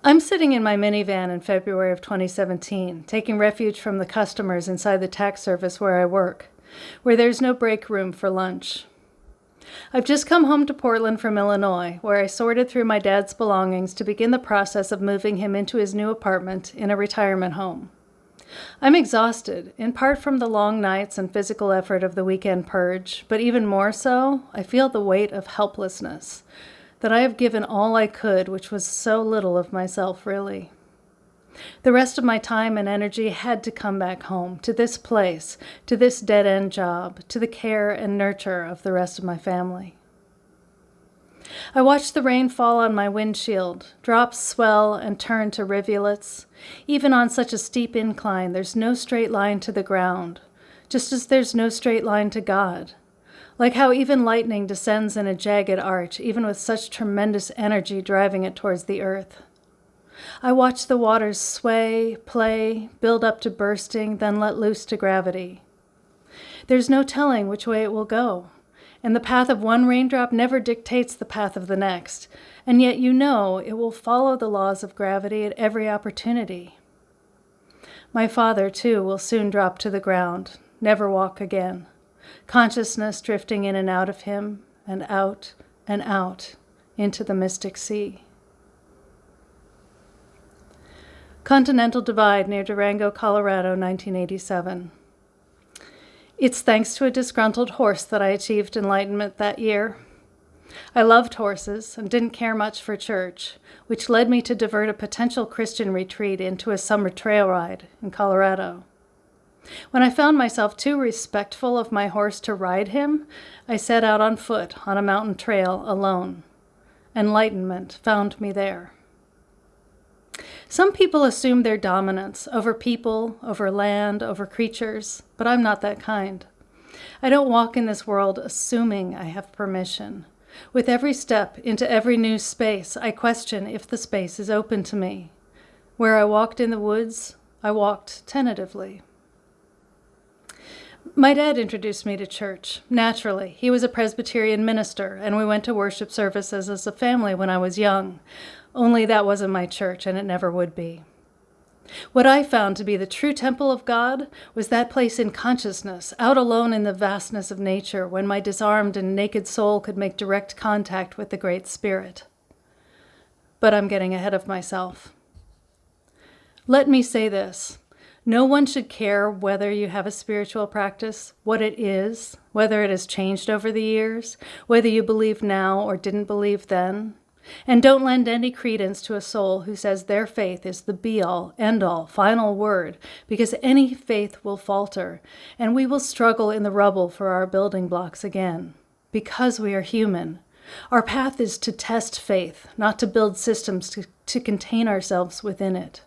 I'm sitting in my minivan in February of 2017, taking refuge from the customers inside the tax service where I work, where there's no break room for lunch. I've just come home to Portland from Illinois, where I sorted through my dad's belongings to begin the process of moving him into his new apartment in a retirement home. I'm exhausted, in part from the long nights and physical effort of the weekend purge, but even more so, I feel the weight of helplessness, that I have given all I could, which was so little of myself, really. The rest of my time and energy had to come back home, to this place, to this dead-end job, to the care and nurture of the rest of my family. I watched the rain fall on my windshield, drops swell and turn to rivulets. Even on such a steep incline, there's no straight line to the ground, just as there's no straight line to God. Like how even lightning descends in a jagged arch, even with such tremendous energy driving it towards the earth. I watch the waters sway, play, build up to bursting, then let loose to gravity. There's no telling which way it will go, and the path of one raindrop never dictates the path of the next, and yet you know it will follow the laws of gravity at every opportunity. My father, too, will soon drop to the ground, never walk again. Consciousness drifting in and out of him, and out into the mystic sea. Continental Divide near Durango, Colorado, 1987. It's thanks to a disgruntled horse that I achieved enlightenment that year. I loved horses and didn't care much for church, which led me to divert a potential Christian retreat into a summer trail ride in Colorado. When I found myself too respectful of my horse to ride him, I set out on foot on a mountain trail alone. Enlightenment found me there. Some people assume their dominance over people, over land, over creatures, but I'm not that kind. I don't walk in this world assuming I have permission. With every step into every new space, I question if the space is open to me. Where I walked in the woods, I walked tentatively. My dad introduced me to church. Naturally, he was a Presbyterian minister, and we went to worship services as a family when I was young. Only that wasn't my church, and it never would be. What I found to be the true temple of God was that place in consciousness, out alone in the vastness of nature, when my disarmed and naked soul could make direct contact with the Great Spirit. But I'm getting ahead of myself. Let me say this. No one should care whether you have a spiritual practice, what it is, whether it has changed over the years, whether you believe now or didn't believe then. And don't lend any credence to a soul who says their faith is the be-all, end-all, final word, because any faith will falter, and we will struggle in the rubble for our building blocks again. Because we are human. Our path is to test faith, not to build systems to contain ourselves within it.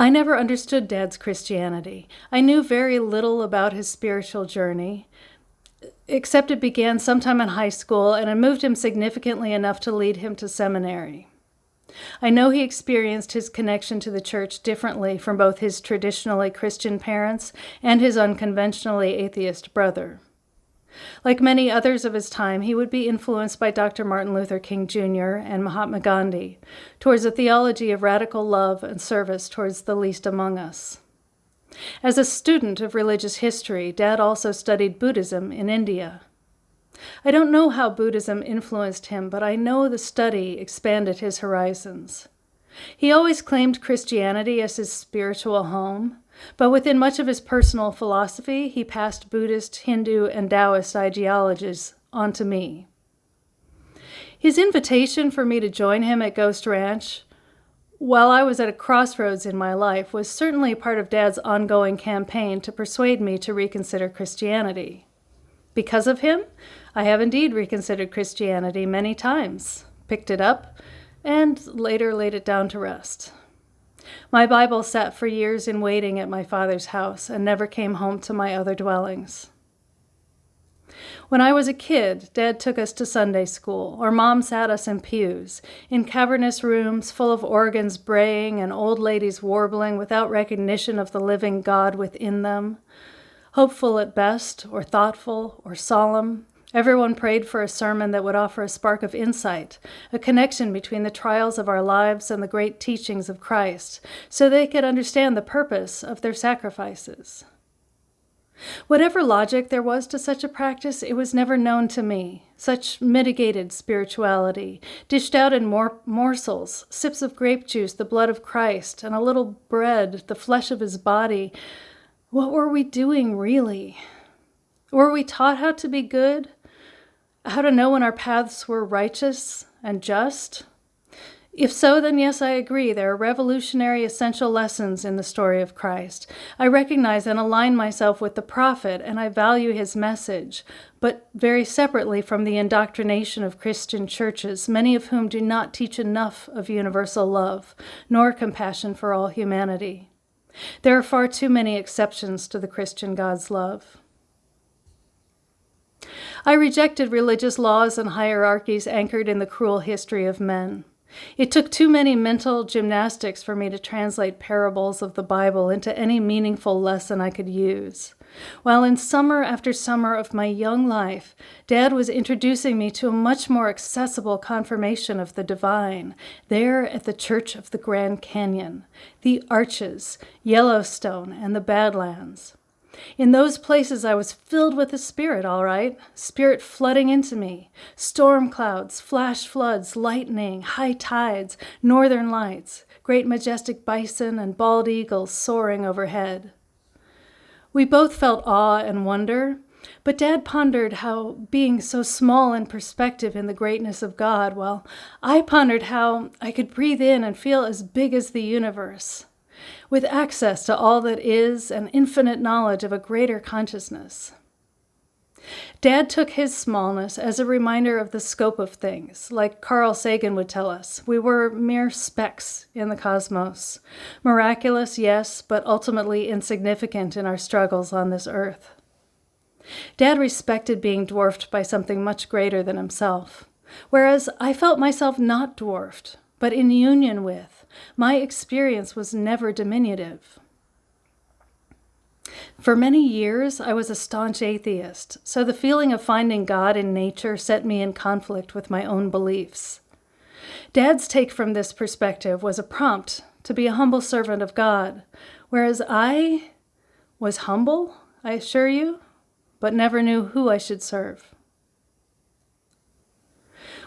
I never understood Dad's Christianity. I knew very little about his spiritual journey, except it began sometime in high school, and it moved him significantly enough to lead him to seminary. I know he experienced his connection to the church differently from both his traditionally Christian parents and his unconventionally atheist brother. Like many others of his time, he would be influenced by Dr. Martin Luther King Jr. and Mahatma Gandhi towards a theology of radical love and service towards the least among us. As a student of religious history, Dad also studied Buddhism in India. I don't know how Buddhism influenced him, but I know the study expanded his horizons. He always claimed Christianity as his spiritual home, but within much of his personal philosophy, he passed Buddhist, Hindu, and Taoist ideologies onto me. His invitation for me to join him at Ghost Ranch, while I was at a crossroads in my life, was certainly part of Dad's ongoing campaign to persuade me to reconsider Christianity. Because of him, I have indeed reconsidered Christianity many times, picked it up, and later laid it down to rest. My Bible sat for years in waiting at my father's house and never came home to my other dwellings. When I was a kid, Dad took us to Sunday school, or Mom sat us in pews, in cavernous rooms full of organs braying and old ladies warbling without recognition of the living God within them, hopeful at best, or thoughtful, or solemn, Everyone prayed for a sermon that would offer a spark of insight, a connection between the trials of our lives and the great teachings of Christ, so they could understand the purpose of their sacrifices. Whatever logic there was to such a practice, it was never known to me. Such mitigated spirituality, dished out in morsels, sips of grape juice, the blood of Christ, and a little bread, the flesh of his body. What were we doing, really? Were we taught how to be good? How to know when our paths were righteous and just? If so, then yes, I agree. There are revolutionary, essential lessons in the story of Christ. I recognize and align myself with the prophet, and I value his message, but very separately from the indoctrination of Christian churches, many of whom do not teach enough of universal love, nor compassion for all humanity. There are far too many exceptions to the Christian God's love. I rejected religious laws and hierarchies anchored in the cruel history of men. It took too many mental gymnastics for me to translate parables of the Bible into any meaningful lesson I could use. While in summer after summer of my young life, Dad was introducing me to a much more accessible confirmation of the divine, there at the Church of the Grand Canyon, the Arches, Yellowstone, and the Badlands. In those places, I was filled with the Spirit, all right, Spirit flooding into me, storm clouds, flash floods, lightning, high tides, northern lights, great majestic bison and bald eagles soaring overhead. We both felt awe and wonder, but Dad pondered how being so small in perspective in the greatness of God, while I pondered how I could breathe in and feel as big as the universe, with access to all that is and infinite knowledge of a greater consciousness. Dad took his smallness as a reminder of the scope of things. Like Carl Sagan would tell us, we were mere specks in the cosmos. Miraculous, yes, but ultimately insignificant in our struggles on this earth. Dad respected being dwarfed by something much greater than himself, whereas I felt myself not dwarfed, but in union with. My experience was never diminutive. For many years, I was a staunch atheist, so the feeling of finding God in nature set me in conflict with my own beliefs. Dad's take from this perspective was a prompt to be a humble servant of God, whereas I was humble, I assure you, but never knew who I should serve.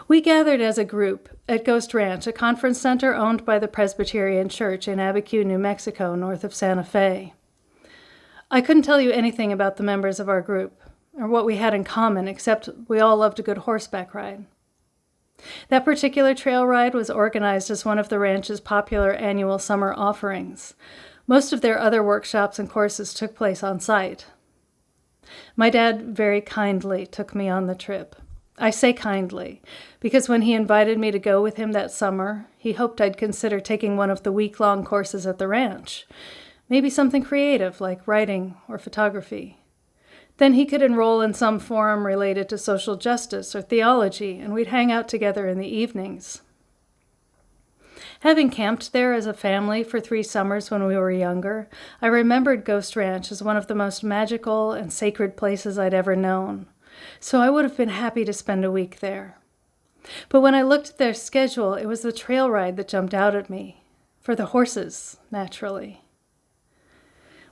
We gathered as a group at Ghost Ranch, a conference center owned by the Presbyterian Church in Abiquiu, New Mexico, north of Santa Fe. I couldn't tell you anything about the members of our group, or what we had in common, except we all loved a good horseback ride. That particular trail ride was organized as one of the ranch's popular annual summer offerings. Most of their other workshops and courses took place on site. My dad very kindly took me on the trip. I say kindly, because when he invited me to go with him that summer, he hoped I'd consider taking one of the week-long courses at the ranch, maybe something creative like writing or photography. Then he could enroll in some forum related to social justice or theology, and we'd hang out together in the evenings. Having camped there as a family for 3 summers when we were younger, I remembered Ghost Ranch as one of the most magical and sacred places I'd ever known. So I would have been happy to spend a week there. But when I looked at their schedule, it was the trail ride that jumped out at me. For the horses, naturally.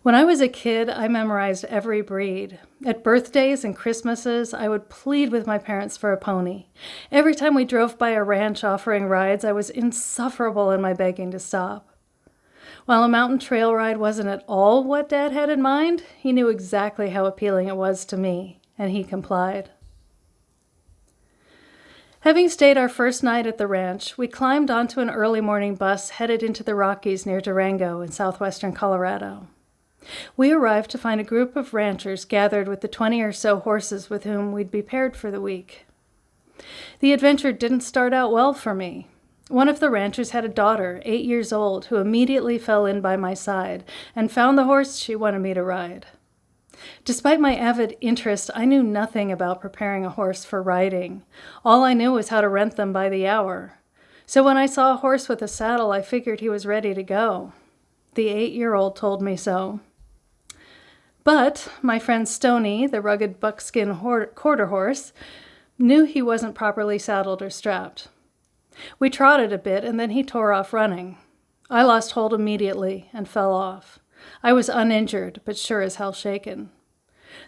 When I was a kid, I memorized every breed. At birthdays and Christmases, I would plead with my parents for a pony. Every time we drove by a ranch offering rides, I was insufferable in my begging to stop. While a mountain trail ride wasn't at all what Dad had in mind, he knew exactly how appealing it was to me. And he complied. Having stayed our first night at the ranch, we climbed onto an early morning bus headed into the Rockies near Durango in southwestern Colorado. We arrived to find a group of ranchers gathered with the 20 or so horses with whom we'd be paired for the week. The adventure didn't start out well for me. One of the ranchers had a daughter, 8 years old, who immediately fell in by my side and found the horse she wanted me to ride. Despite my avid interest, I knew nothing about preparing a horse for riding. All I knew was how to rent them by the hour. So when I saw a horse with a saddle, I figured he was ready to go. The 8-year-old told me so. But my friend Stony, the rugged buckskin quarter horse, knew he wasn't properly saddled or strapped. We trotted a bit, and then he tore off running. I lost hold immediately and fell off. I was uninjured, but sure as hell shaken.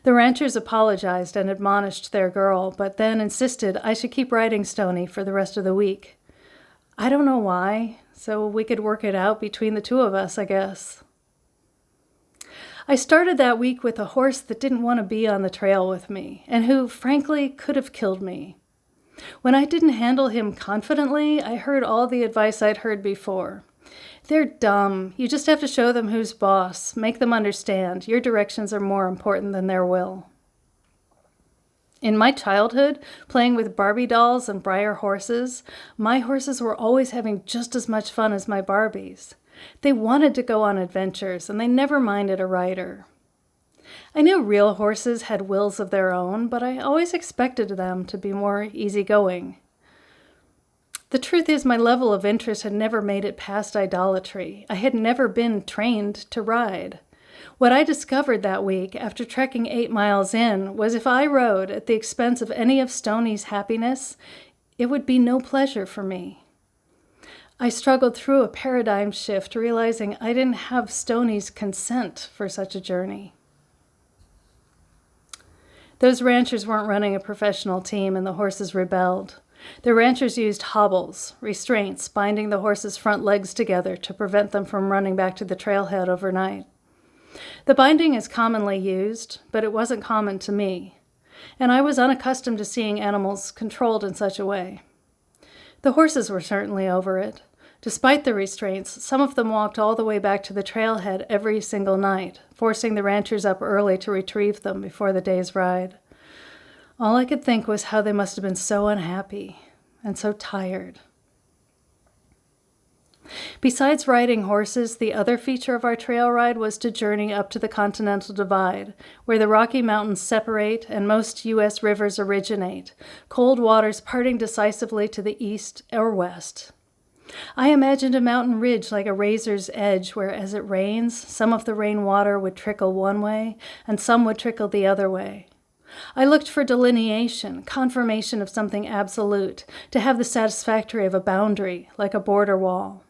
The ranchers apologized and admonished their girl, but then insisted I should keep riding Stony for the rest of the week. I don't know why, so we could work it out between the two of us, I guess. I started that week with a horse that didn't want to be on the trail with me, and who, frankly, could have killed me. When I didn't handle him confidently, I heard all the advice I'd heard before. They're dumb. You just have to show them who's boss, make them understand. Your directions are more important than their will. In my childhood, playing with Barbie dolls and Breyer horses, my horses were always having just as much fun as my Barbies. They wanted to go on adventures, and they never minded a rider. I knew real horses had wills of their own, but I always expected them to be more easygoing. The truth is, my level of interest had never made it past idolatry. I had never been trained to ride. What I discovered that week, after trekking 8 miles in, was if I rode at the expense of any of Stony's happiness, it would be no pleasure for me. I struggled through a paradigm shift, realizing I didn't have Stony's consent for such a journey. Those ranchers weren't running a professional team, and the horses rebelled. The ranchers used hobbles, restraints, binding the horses' front legs together to prevent them from running back to the trailhead overnight. The binding is commonly used, but it wasn't common to me, and I was unaccustomed to seeing animals controlled in such a way. The horses were certainly over it. Despite the restraints, some of them walked all the way back to the trailhead every single night, forcing the ranchers up early to retrieve them before the day's ride. All I could think was how they must have been so unhappy and so tired. Besides riding horses, the other feature of our trail ride was to journey up to the Continental Divide, where the Rocky Mountains separate and most U.S. rivers originate, cold waters parting decisively to the east or west. I imagined a mountain ridge like a razor's edge where, as it rains, some of the rainwater would trickle one way and some would trickle the other way. I looked for delineation, confirmation of something absolute, to have the satisfactory of a boundary, like a border wall.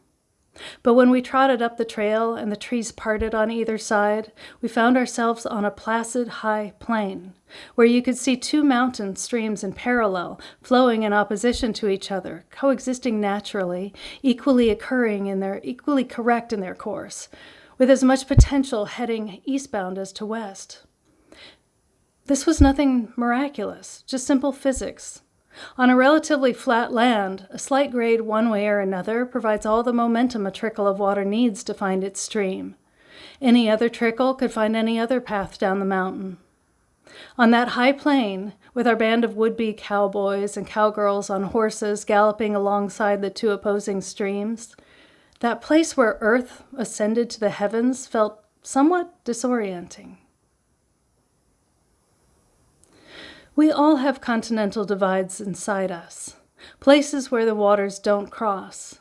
But when we trotted up the trail and the trees parted on either side, we found ourselves on a placid, high plain, where you could see 2 mountain streams in parallel, flowing in opposition to each other, coexisting naturally, equally correct in their course, with as much potential heading eastbound as to west. This was nothing miraculous, just simple physics. On a relatively flat land, a slight grade one way or another provides all the momentum a trickle of water needs to find its stream. Any other trickle could find any other path down the mountain. On that high plain, with our band of would-be cowboys and cowgirls on horses galloping alongside the 2 opposing streams, that place where earth ascended to the heavens felt somewhat disorienting. We all have continental divides inside us, places where the waters don't cross.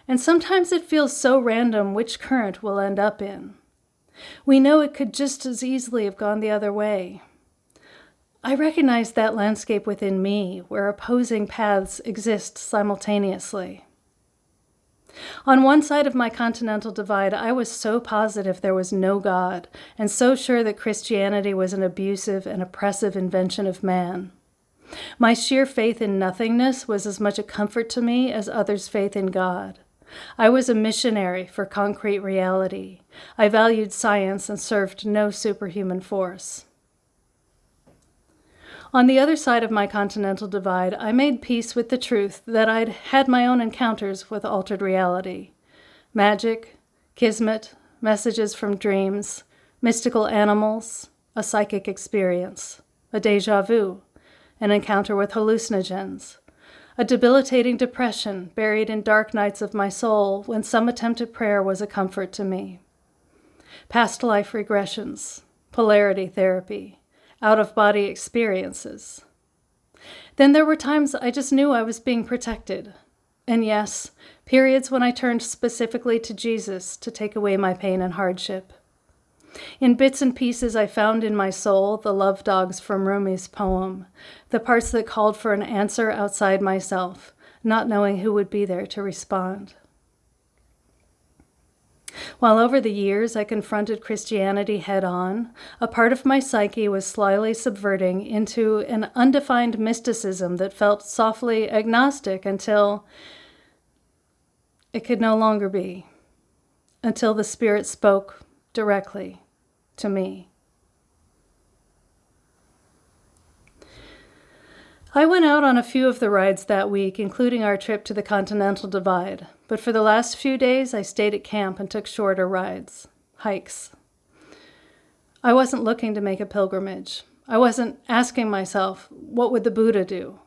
And sometimes it feels so random which current we'll end up in. We know it could just as easily have gone the other way. I recognize that landscape within me, where opposing paths exist simultaneously. On one side of my continental divide, I was so positive there was no God, and so sure that Christianity was an abusive and oppressive invention of man. My sheer faith in nothingness was as much a comfort to me as others' faith in God. I was a missionary for concrete reality. I valued science and served no superhuman force. On the other side of my continental divide, I made peace with the truth that I'd had my own encounters with altered reality. Magic, kismet, messages from dreams, mystical animals, a psychic experience, a déjà vu, an encounter with hallucinogens, a debilitating depression buried in dark nights of my soul when some attempt at prayer was a comfort to me. Past life regressions, polarity therapy, out-of-body experiences. Then there were times I just knew I was being protected. And yes, periods when I turned specifically to Jesus to take away my pain and hardship. In bits and pieces, I found in my soul the love dogs from Rumi's poem, the parts that called for an answer outside myself, not knowing who would be there to respond. While over the years I confronted Christianity head-on, a part of my psyche was slyly subverting into an undefined mysticism that felt softly agnostic until it could no longer be, until the Spirit spoke directly to me. I went out on a few of the rides that week, including our trip to the Continental Divide, but for the last few days I stayed at camp and took shorter rides, hikes. I wasn't looking to make a pilgrimage. I wasn't asking myself, what would the Buddha do?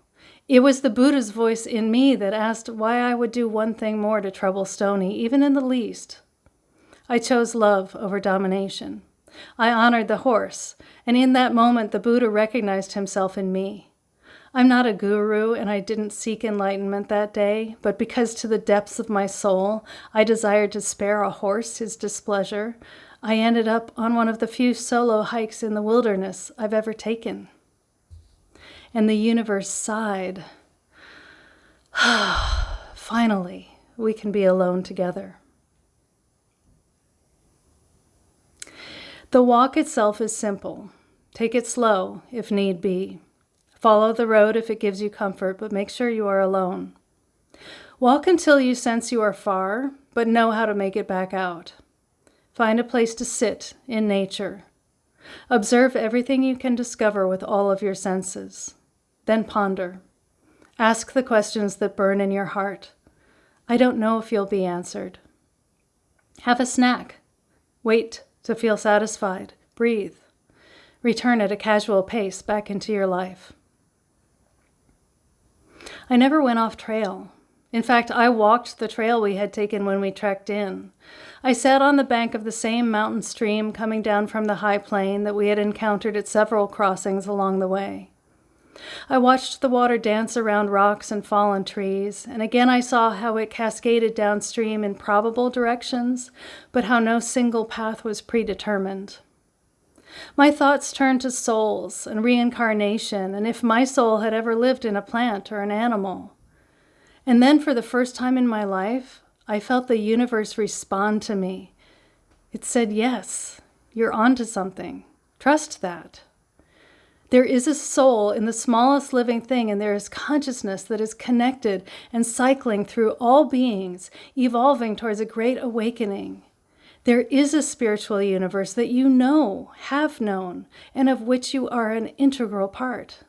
It was the Buddha's voice in me that asked why I would do one thing more to trouble Stony, even in the least. I chose love over domination. I honored the horse, and in that moment the Buddha recognized himself in me. I'm not a guru, and I didn't seek enlightenment that day, but because to the depths of my soul I desired to spare a horse his displeasure, I ended up on one of the few solo hikes in the wilderness I've ever taken. And the universe sighed. Finally, we can be alone together. The walk itself is simple. Take it slow, if need be. Follow the road if it gives you comfort, but make sure you are alone. Walk until you sense you are far, but know how to make it back out. Find a place to sit in nature. Observe everything you can discover with all of your senses. Then ponder. Ask the questions that burn in your heart. I don't know if you'll be answered. Have a snack. Wait to feel satisfied. Breathe. Return at a casual pace back into your life. I never went off trail. In fact, I walked the trail we had taken when we trekked in. I sat on the bank of the same mountain stream coming down from the high plain that we had encountered at several crossings along the way. I watched the water dance around rocks and fallen trees, and again I saw how it cascaded downstream in probable directions, but how no single path was predetermined. My thoughts turned to souls and reincarnation, and if my soul had ever lived in a plant or an animal. And then for the first time in my life, I felt the universe respond to me. It said, yes, you're onto something. Trust that. There is a soul in the smallest living thing, and there is consciousness that is connected and cycling through all beings, evolving towards a great awakening. There is a spiritual universe that you know, have known, and of which you are an integral part.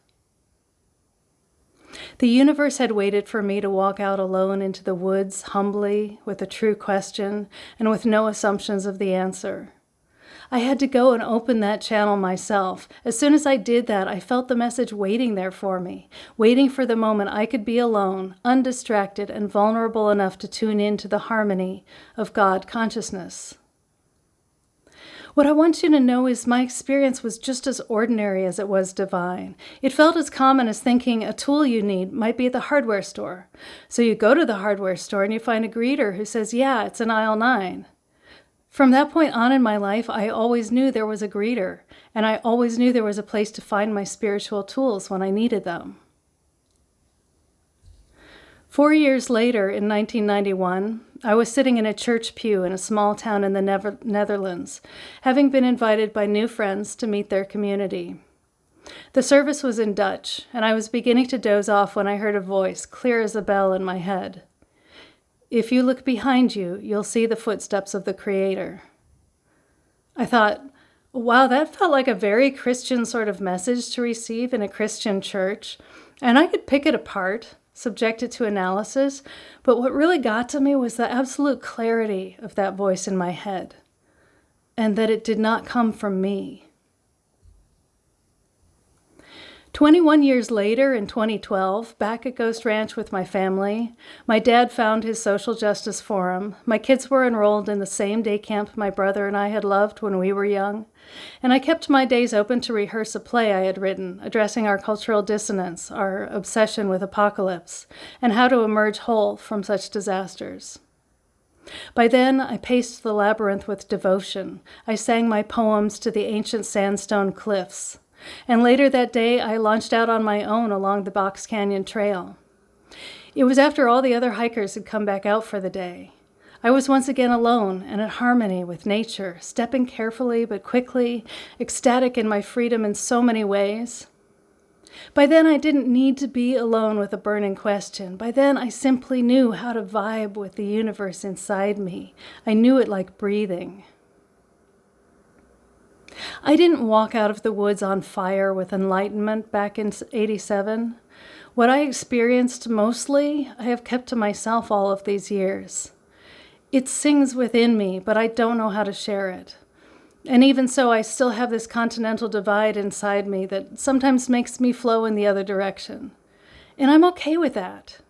The universe had waited for me to walk out alone into the woods, humbly, with a true question, and with no assumptions of the answer. I had to go and open that channel myself. As soon as I did that, I felt the message waiting there for me, waiting for the moment I could be alone, undistracted, and vulnerable enough to tune into the harmony of God consciousness. What I want you to know is my experience was just as ordinary as it was divine. It felt as common as thinking a tool you need might be at the hardware store. So you go to the hardware store and you find a greeter who says, yeah, it's in aisle 9. From that point on in my life, I always knew there was a greeter, and I always knew there was a place to find my spiritual tools when I needed them. 4 years later, in 1991, I was sitting in a church pew in a small town in the Netherlands, having been invited by new friends to meet their community. The service was in Dutch, and I was beginning to doze off when I heard a voice, clear as a bell, in my head. If you look behind you, you'll see the footsteps of the Creator. I thought, wow, that felt like a very Christian sort of message to receive in a Christian church, and I could pick it apart, subject it to analysis, but what really got to me was the absolute clarity of that voice in my head, and that it did not come from me. 21 years later, in 2012, back at Ghost Ranch with my family, my dad found his social justice forum. My kids were enrolled in the same day camp my brother and I had loved when we were young, and I kept my days open to rehearse a play I had written, addressing our cultural dissonance, our obsession with apocalypse, and how to emerge whole from such disasters. By then, I paced the labyrinth with devotion. I sang my poems to the ancient sandstone cliffs. And later that day, I launched out on my own along the Box Canyon Trail. It was after all the other hikers had come back out for the day. I was once again alone and at harmony with nature, stepping carefully but quickly, ecstatic in my freedom in so many ways. By then, I didn't need to be alone with a burning question. By then, I simply knew how to vibe with the universe inside me. I knew it like breathing. I didn't walk out of the woods on fire with enlightenment back in '87. What I experienced mostly, I have kept to myself all of these years. It sings within me, but I don't know how to share it. And even so, I still have this continental divide inside me that sometimes makes me flow in the other direction. And I'm okay with that.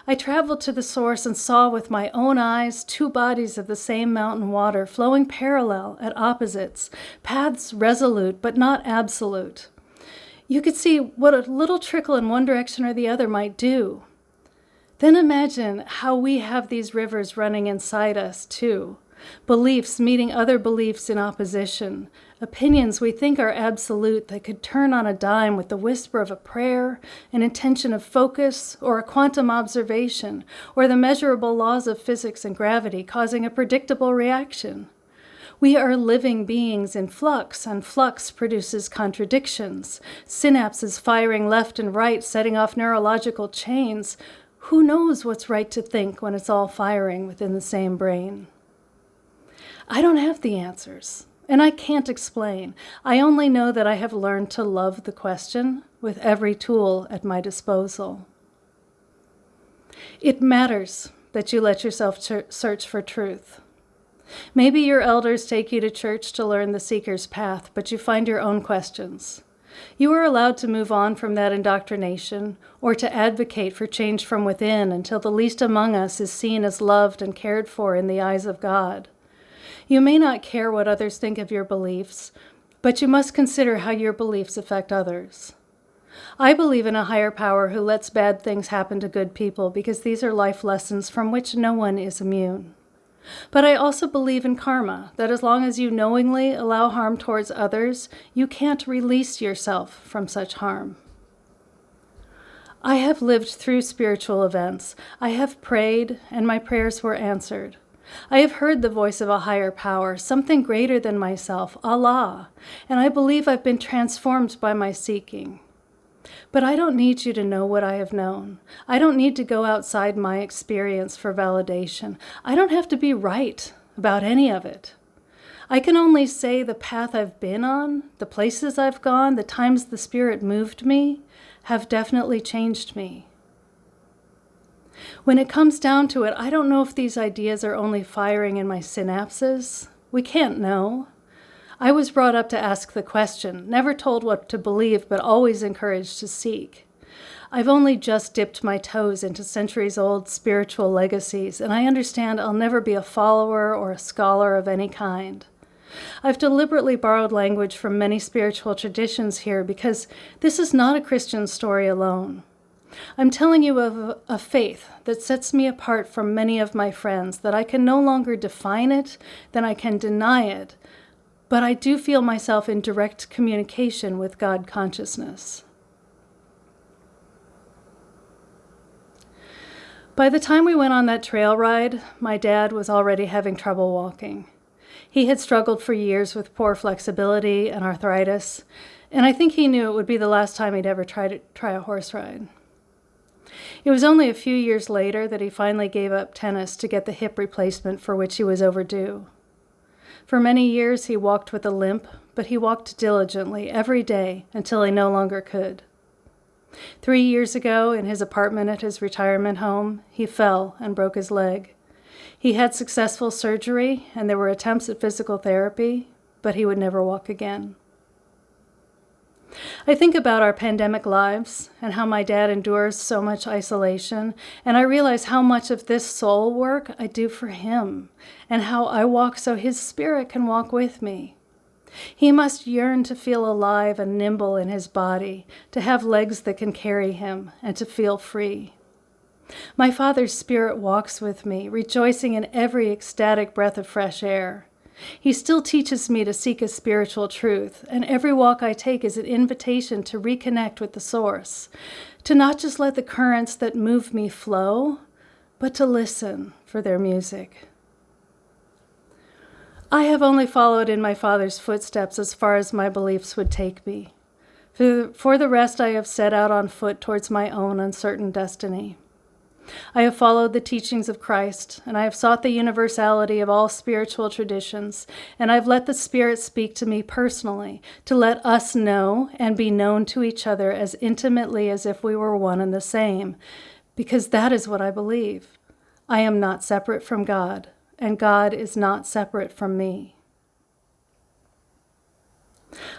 I traveled to the source and saw with my own eyes 2 bodies of the same mountain water flowing parallel at opposites, paths resolute but not absolute. You could see what a little trickle in one direction or the other might do. Then imagine how we have these rivers running inside us too. Beliefs meeting other beliefs in opposition, opinions we think are absolute that could turn on a dime with the whisper of a prayer, an intention of focus, or a quantum observation, or the measurable laws of physics and gravity causing a predictable reaction. We are living beings in flux, and flux produces contradictions, synapses firing left and right, setting off neurological chains. Who knows what's right to think when it's all firing within the same brain? I don't have the answers, and I can't explain. I only know that I have learned to love the question with every tool at my disposal. It matters that you let yourself search for truth. Maybe your elders take you to church to learn the seeker's path, but you find your own questions. You are allowed to move on from that indoctrination or to advocate for change from within until the least among us is seen as loved and cared for in the eyes of God. You may not care what others think of your beliefs, but you must consider how your beliefs affect others. I believe in a higher power who lets bad things happen to good people because these are life lessons from which no one is immune. But I also believe in karma, that as long as you knowingly allow harm towards others, you can't release yourself from such harm. I have lived through spiritual events. I have prayed, and my prayers were answered. I have heard the voice of a higher power, something greater than myself, Allah, and I believe I've been transformed by my seeking. But I don't need you to know what I have known. I don't need to go outside my experience for validation. I don't have to be right about any of it. I can only say the path I've been on, the places I've gone, the times the Spirit moved me, have definitely changed me. When it comes down to it, I don't know if these ideas are only firing in my synapses. We can't know. I was brought up to ask the question, never told what to believe, but always encouraged to seek. I've only just dipped my toes into centuries-old spiritual legacies, and I understand I'll never be a follower or a scholar of any kind. I've deliberately borrowed language from many spiritual traditions here because this is not a Christian story alone. I'm telling you of a faith that sets me apart from many of my friends, that I can no longer define it, than I can deny it, but I do feel myself in direct communication with God consciousness. By the time we went on that trail ride, my dad was already having trouble walking. He had struggled for years with poor flexibility and arthritis, and I think he knew it would be the last time he'd ever try a horse ride. It was only a few years later that he finally gave up tennis to get the hip replacement for which he was overdue. For many years he walked with a limp, but he walked diligently every day until he no longer could. 3 years ago, in his apartment at his retirement home, he fell and broke his leg. He had successful surgery, and there were attempts at physical therapy, but he would never walk again. I think about our pandemic lives and how my dad endures so much isolation, and I realize how much of this soul work I do for him, and how I walk so his spirit can walk with me. He must yearn to feel alive and nimble in his body, to have legs that can carry him, and to feel free. My Father's Spirit walks with me, rejoicing in every ecstatic breath of fresh air. He still teaches me to seek a spiritual truth, and every walk I take is an invitation to reconnect with the source, to not just let the currents that move me flow, but to listen for their music. I have only followed in my Father's footsteps as far as my beliefs would take me. For the rest, I have set out on foot towards my own uncertain destiny. I have followed the teachings of Christ, and I have sought the universality of all spiritual traditions, and I've let the Spirit speak to me personally, to let us know and be known to each other as intimately as if we were one and the same, because that is what I believe. I am not separate from God, and God is not separate from me.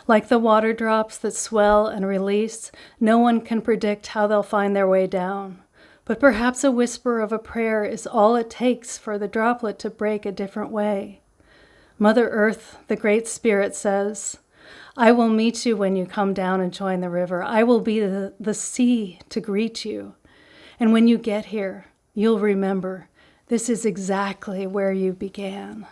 Like the water drops that swell and release, no one can predict how they'll find their way down. But perhaps a whisper of a prayer is all it takes for the droplet to break a different way. Mother Earth, the Great Spirit, says, I will meet you when you come down and join the river. I will be the sea to greet you. And when you get here, you'll remember this is exactly where you began.